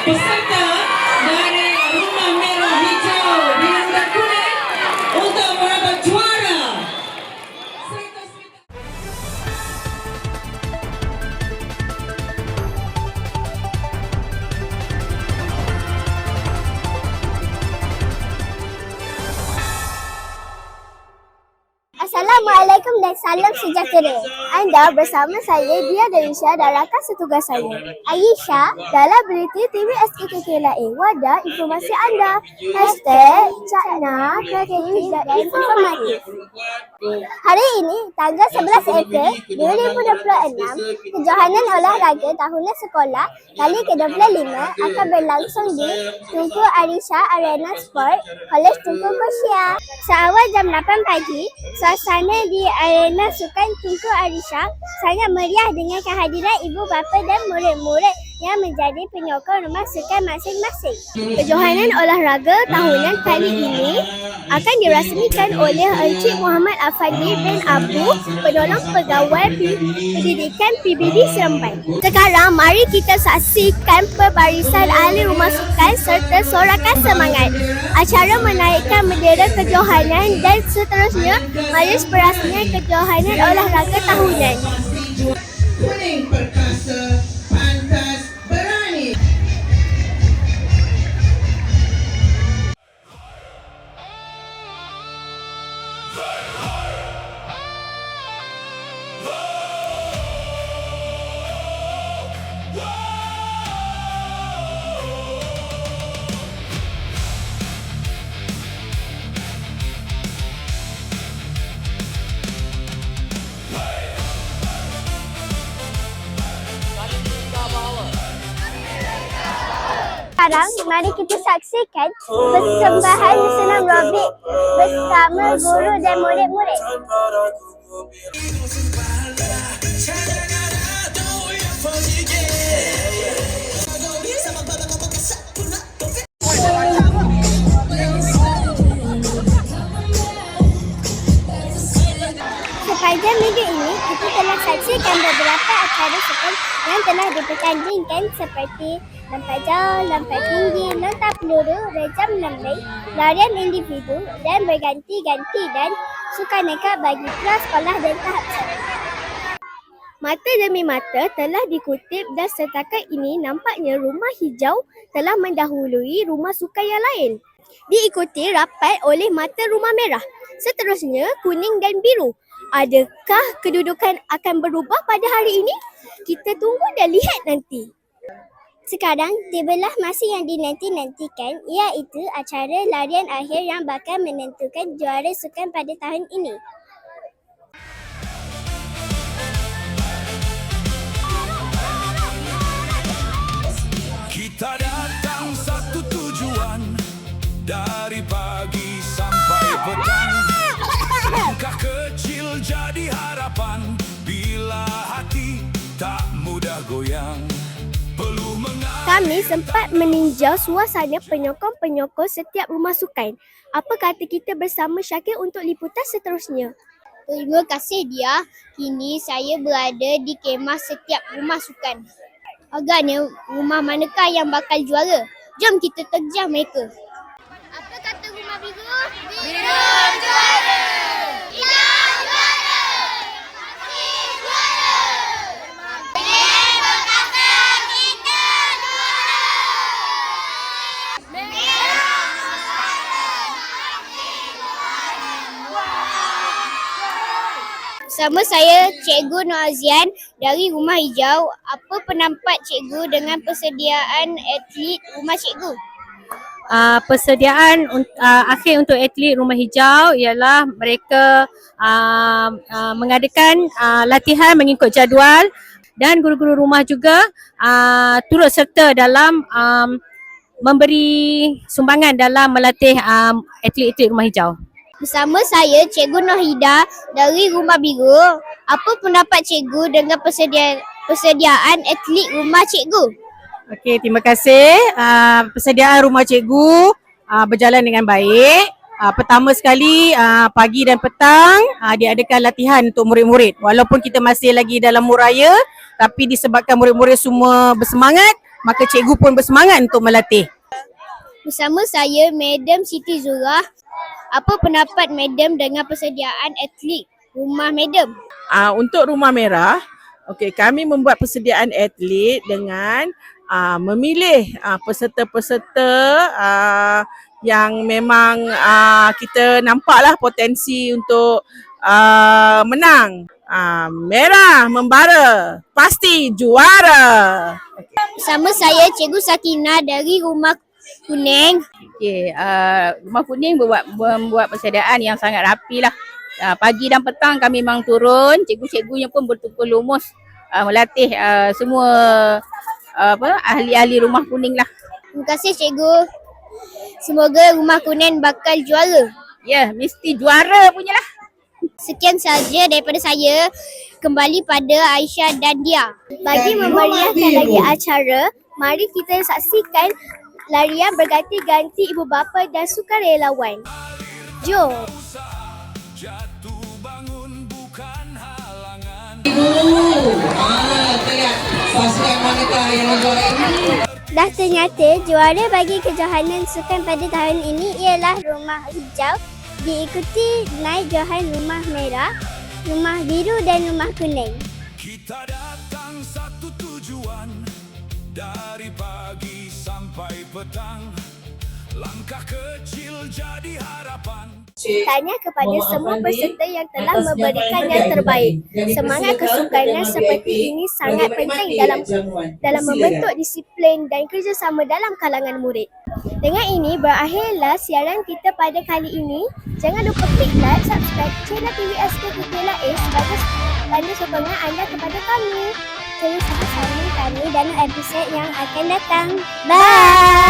peserta dari Rumah Merah Hijau Biru dan Kuning untuk merabat juara. Assalamualaikum dan salam sejahtera. Anda bersama saya Dia Delisha dan rakan setugas saya Aisyah dalam berita TV SKKKLA. Wadah informasi anda. #Cakna Kreatif dan Informatif. Hari ini tanggal 11 April 2026, kejohanan olahraga tahunan sekolah kali ke-25 akan berlangsung di Tunku Arisha Arena Sport, Kolej Tunku Kosia. Seawal jam 8 pagi, suasana di arena sukan Tunku Arisha sangat meriah dengan kehadiran ibu bapa dan murid-murid yang menjadi penyokong rumah sukan masing-masing. Kejohanan olahraga tahunan kali ini akan dirasmikan oleh Encik Muhammad Afandi bin Abu, penolong pegawai pendidikan PBD Seremban. Sekarang mari kita saksikan pembarisan ahli rumah sukan serta sorakan semangat. Acara menaikkan bendera kejohanan dan seterusnya majlis berasmian kejohanan olahraga tahunan. Kuning perkasa, pantas, berani. Sekarang mari kita saksikan persembahan senam robik bersama guru dan murid-murid. Sepanjang minggu ini, kita telah saksikan beberapa acara sukan yang telah dipertandingkan seperti lompat jauh, lompat tinggi, lontar peluru, rejam lembing, larian individu dan berganti-ganti dan sukan nekat bagi kelas sekolah dan tahap sekolah. Mata demi mata telah dikutip dan setakat ini nampaknya Rumah Hijau telah mendahului rumah sukan yang lain. Diikuti rapat oleh Mata Rumah Merah. Seterusnya kuning dan biru. Adakah kedudukan akan berubah pada hari ini? Kita tunggu dan lihat nanti. Sekarang tibalah masa yang dinanti-nantikan, iaitu acara larian akhir yang bakal menentukan juara sukan pada tahun ini. Kita datang satu tujuan, dari pagi sampai petang. Langkah kecil jadi harapan, bila hati tak mudah goyang. Kami sempat meninjau suasana penyokong-penyokong setiap rumah sukan. Apa kata kita bersama Syakir untuk liputan seterusnya? Terima kasih Dia. Kini saya berada di kemah setiap rumah sukan. Agaknya rumah manakah yang bakal juara? Jom kita terjah mereka. Apa kata rumah biru? Biru juara! Hijau juara! Putih juara! Kuning berkata kita juara! Merah Bersama saya Cikgu Nur Azian dari Rumah Hijau. Apa pendapat Cikgu dengan persediaan atlet Rumah Cikgu? Persediaan akhir untuk atlet Rumah Hijau ialah mereka mengadakan latihan mengikut jadual dan guru-guru rumah juga turut serta dalam memberi sumbangan dalam melatih atlet-atlet Rumah Hijau. Bersama saya Cikgu Nahida dari Rumah Biru. Apa pendapat Cikgu dengan persediaan atlet Rumah Cikgu? Okey, terima kasih. Persediaan rumah cikgu berjalan dengan baik. Pertama sekali, pagi dan petang diadakan latihan untuk murid-murid. Walaupun kita masih lagi dalam mood raya, tapi disebabkan murid-murid semua bersemangat, maka cikgu pun bersemangat untuk melatih. Bersama saya, Madam Siti Zurah. Apa pendapat Madam dengan persediaan atlet rumah Madam? Untuk Rumah Merah, kami membuat persediaan atlet dengan memilih peserta-peserta yang memang kita nampaklah potensi untuk menang. Merah membara, pasti juara. Bersama saya, Cikgu Sakina dari Rumah Kuning. Rumah Kuning membuat persediaan yang sangat rapi lah. Pagi dan petang kami memang turun, cikgu-cikgunya pun bertukar lumus melatih semua ahli-ahli Rumah Kuning lah. Terima kasih Cikgu. Semoga Rumah Kuning bakal juara. Ya, mesti juara punya lah. Sekian saja daripada saya. Kembali pada Aisyah dan Dia. Bagi memeriahkan lagi acara, mari kita saksikan larian berganti-ganti ibu bapa dan sukarelawan. Jom! Jatuh bangun bukan halangan. Tengok pasukan manakah yang membuat ini. Dah ternyata juara bagi kejohanan sukan pada tahun ini ialah Rumah Hijau, diikuti naik johan Rumah Merah, Rumah Biru dan Rumah Kuning. Kita datang satu tujuan, dari pagi sampai petang, langkah kecil jadi harapan. Tanya kepada semua peserta yang telah memberikan yang terbaik. Semangat kesukanan seperti ini sangat penting dalam membentuk disiplin dan kerjasama dalam kalangan murid. Dengan ini berakhirlah siaran kita pada kali ini. Jangan lupa klik like, subscribe channel TV SKKKLA sebagai tanda sokongan anda kepada kami. Terus bersama kami dalam episod yang akan datang. Bye!